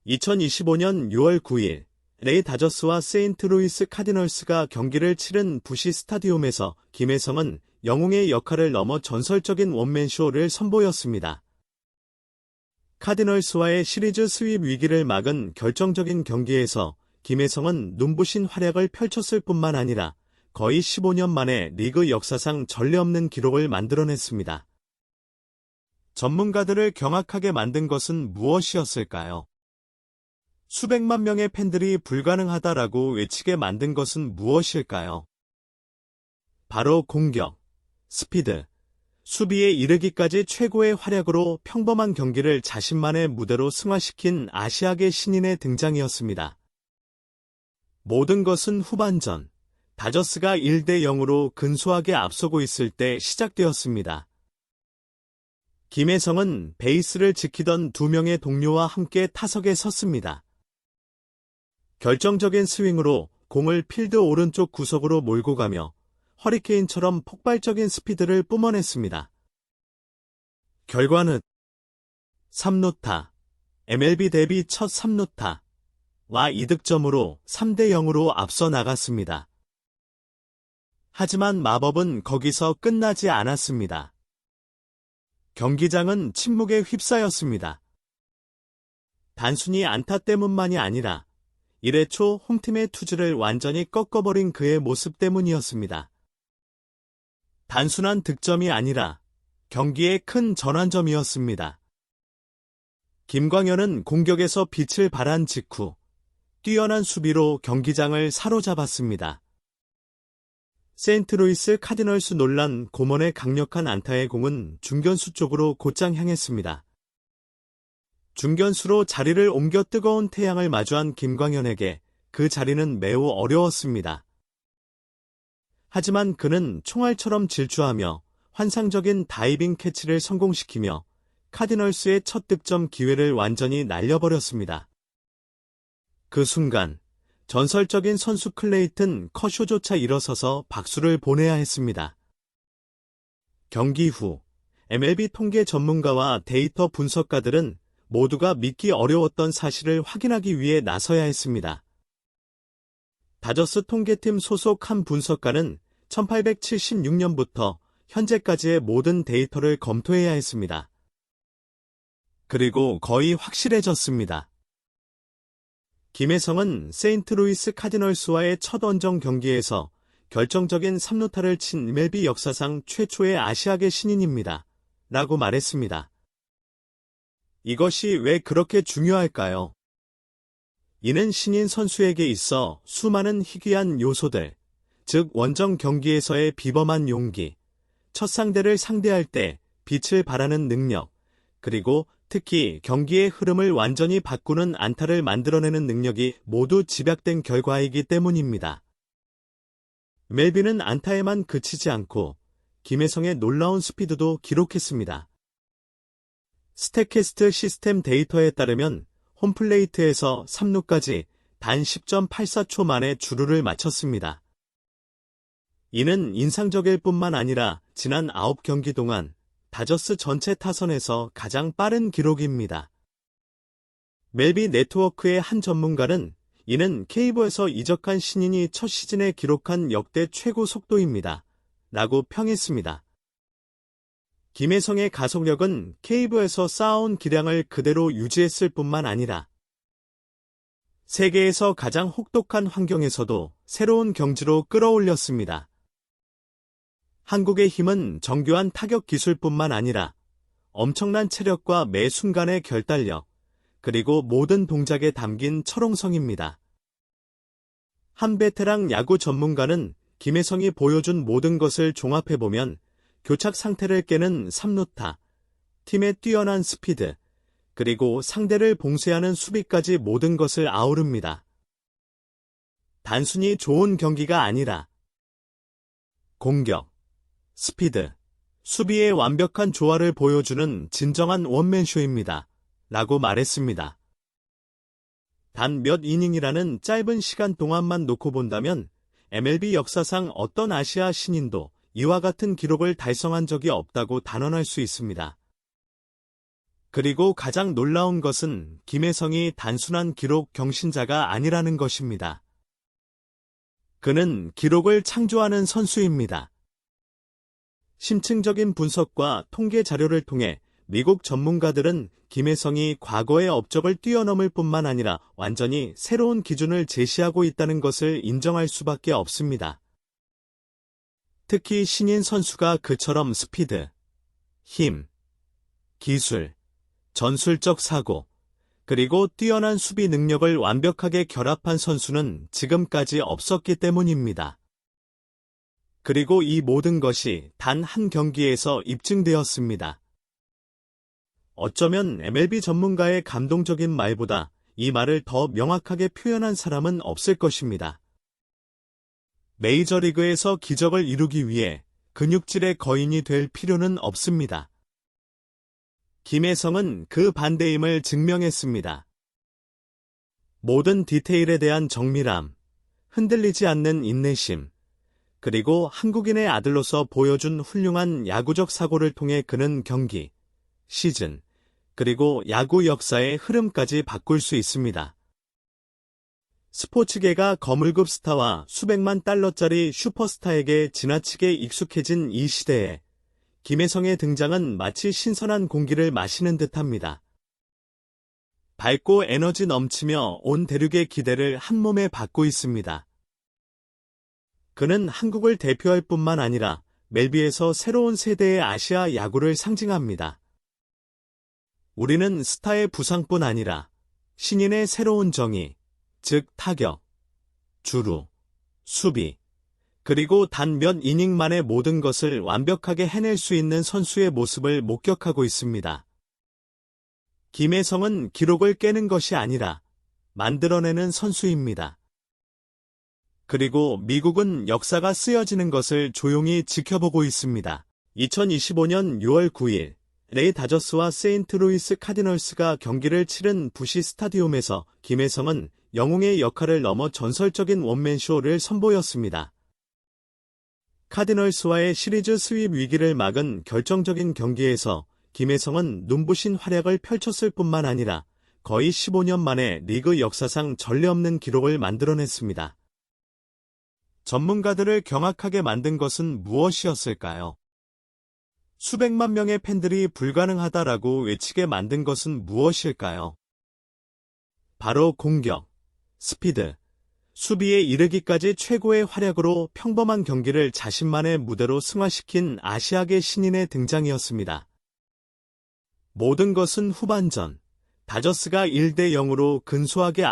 2025년 6월 9일 LA 다저스와 세인트루이스 카디널스가 경기를 치른 부시 스타디움에서 김혜성은 영웅의 역할을 넘어 전설적인 원맨쇼를 선보였습니다. 카디널스와의 시리즈 스윕 위기를 막은 결정적인 경기에서 김혜성은 눈부신 활약을 펼쳤을 뿐만 아니라 거의 15년 만에 리그 역사상 전례 없는 기록을 만들어냈습니다. 전문가들을 경악하게 만든 것은 무엇이었을까요? 수백만 명의 팬들이 불가능하다라고 외치게 만든 것은 무엇일까요? 바로 공격, 스피드, 수비에 이르기까지 최고의 활약으로 평범한 경기를 자신만의 무대로 승화시킨 아시아계 신인의 등장이었습니다. 모든 것은 후반전, 다저스가 1대 0으로 근소하게 앞서고 있을 때 시작되었습니다. 김혜성은 베이스를 지키던 두 명의 동료와 함께 타석에 섰습니다. 결정적인 스윙으로 공을 필드 오른쪽 구석으로 몰고 가며 허리케인처럼 폭발적인 스피드를 뿜어냈습니다. 결과는 3루타, MLB 데뷔 첫 3루타와 2득점으로 3대 0으로 앞서 나갔습니다. 하지만 마법은 거기서 끝나지 않았습니다. 경기장은 침묵에 휩싸였습니다. 단순히 안타 때문만이 아니라 1회 초 홈팀의 투지를 완전히 꺾어버린 그의 모습 때문이었습니다. 단순한 득점이 아니라 경기의 큰 전환점이었습니다. 김광현은 공격에서 빛을 발한 직후 뛰어난 수비로 경기장을 사로잡았습니다. 세인트루이스 카디널스 논란 고먼의 강력한 안타의 공은 중견수 쪽으로 곧장 향했습니다. 중견수로 자리를 옮겨 뜨거운 태양을 마주한 김광현에게 그 자리는 매우 어려웠습니다. 하지만 그는 총알처럼 질주하며 환상적인 다이빙 캐치를 성공시키며 카디널스의 첫 득점 기회를 완전히 날려버렸습니다. 그 순간 전설적인 선수 클레이튼 커쇼조차 일어서서 박수를 보내야 했습니다. 경기 후 MLB 통계 전문가와 데이터 분석가들은 모두가 믿기 어려웠던 사실을 확인하기 위해 나서야 했습니다. 다저스 통계팀 소속 한 분석가는 1876년부터 현재까지의 모든 데이터를 검토해야 했습니다. 그리고 거의 확실해졌습니다. 김혜성은 세인트루이스 카디널스와의 첫 원정 경기에서 결정적인 3루타를 친 MLB 역사상 최초의 아시아계 신인입니다. 라고 말했습니다. 이것이 왜 그렇게 중요할까요? 이는 신인 선수에게 있어 수많은 희귀한 요소들, 즉 원정 경기에서의 비범한 용기, 첫 상대를 상대할 때 빛을 발하는 능력, 그리고 특히 경기의 흐름을 완전히 바꾸는 안타를 만들어내는 능력이 모두 집약된 결과이기 때문입니다. 멜빈은 안타에만 그치지 않고 김혜성의 놀라운 스피드도 기록했습니다. 스태캐스트 시스템 데이터에 따르면 홈플레이트에서 3루까지 단 10.84초 만에 주루를 마쳤습니다. 이는 인상적일 뿐만 아니라 지난 9경기 동안 다저스 전체 타선에서 가장 빠른 기록입니다. 멜비 네트워크의 한 전문가는 이는 케이브에서 이적한 신인이 첫 시즌에 기록한 역대 최고 속도입니다. 라고 평했습니다. 김혜성의 가속력은 케이브에서 쌓아온 기량을 그대로 유지했을 뿐만 아니라 세계에서 가장 혹독한 환경에서도 새로운 경지로 끌어올렸습니다. 한국의 힘은 정교한 타격 기술뿐만 아니라 엄청난 체력과 매 순간의 결단력, 그리고 모든 동작에 담긴 철옹성입니다. 한 베테랑 야구 전문가는 김혜성이 보여준 모든 것을 종합해보면 교착 상태를 깨는 3루타, 팀의 뛰어난 스피드, 그리고 상대를 봉쇄하는 수비까지 모든 것을 아우릅니다. 단순히 좋은 경기가 아니라 공격, 스피드, 수비의 완벽한 조화를 보여주는 진정한 원맨쇼입니다. 라고 말했습니다. 단 몇 이닝이라는 짧은 시간 동안만 놓고 본다면 MLB 역사상 어떤 아시아 신인도 이와 같은 기록을 달성한 적이 없다고 단언할 수 있습니다. 그리고 가장 놀라운 것은 김혜성이 단순한 기록 경신자가 아니라는 것입니다. 그는 기록을 창조하는 선수입니다. 심층적인 분석과 통계 자료를 통해 미국 전문가들은 김혜성이 과거의 업적을 뛰어넘을 뿐만 아니라 완전히 새로운 기준을 제시하고 있다는 것을 인정할 수밖에 없습니다. 특히 신인 선수가 그처럼 스피드, 힘, 기술, 전술적 사고, 그리고 뛰어난 수비 능력을 완벽하게 결합한 선수는 지금까지 없었기 때문입니다. 그리고 이 모든 것이 단 한 경기에서 입증되었습니다. 어쩌면 MLB 전문가의 감동적인 말보다 이 말을 더 명확하게 표현한 사람은 없을 것입니다. 메이저리그에서 기적을 이루기 위해 근육질의 거인이 될 필요는 없습니다. 김혜성은 그 반대임을 증명했습니다. 모든 디테일에 대한 정밀함, 흔들리지 않는 인내심, 그리고 한국인의 아들로서 보여준 훌륭한 야구적 사고를 통해 그는 경기, 시즌, 그리고 야구 역사의 흐름까지 바꿀 수 있습니다. 스포츠계가 거물급 스타와 수백만 달러짜리 슈퍼스타에게 지나치게 익숙해진 이 시대에 김혜성의 등장은 마치 신선한 공기를 마시는 듯합니다. 밝고 에너지 넘치며 온 대륙의 기대를 한몸에 받고 있습니다. 그는 한국을 대표할 뿐만 아니라 멜비에서 새로운 세대의 아시아 야구를 상징합니다. 우리는 스타의 부상뿐 아니라 신인의 새로운 정의, 즉 타격, 주루, 수비, 그리고 단 몇 이닝 만에 모든 것을 완벽하게 해낼 수 있는 선수의 모습을 목격하고 있습니다. 김혜성은 기록을 깨는 것이 아니라 만들어내는 선수입니다. 그리고 미국은 역사가 쓰여지는 것을 조용히 지켜보고 있습니다. 2025년 6월 9일 레이 다저스와 세인트루이스 카디널스가 경기를 치른 부시 스타디움에서 김혜성은 영웅의 역할을 넘어 전설적인 원맨쇼를 선보였습니다. 카디널스와의 시리즈 스윕 위기를 막은 결정적인 경기에서 김혜성은 눈부신 활약을 펼쳤을 뿐만 아니라 거의 15년 만에 리그 역사상 전례 없는 기록을 만들어냈습니다. 전문가들을 경악하게 만든 것은 무엇이었을까요? 수백만 명의 팬들이 불가능하다라고 외치게 만든 것은 무엇일까요? 바로 공격, 스피드, 수비에 이르기까지 최고의 활약으로 평범한 경기를 자신만의 무대로 승화시킨 아시아계 신인의 등장이었습니다. 모든 것은 후반전, 다저스가 1대 0으로 근소하게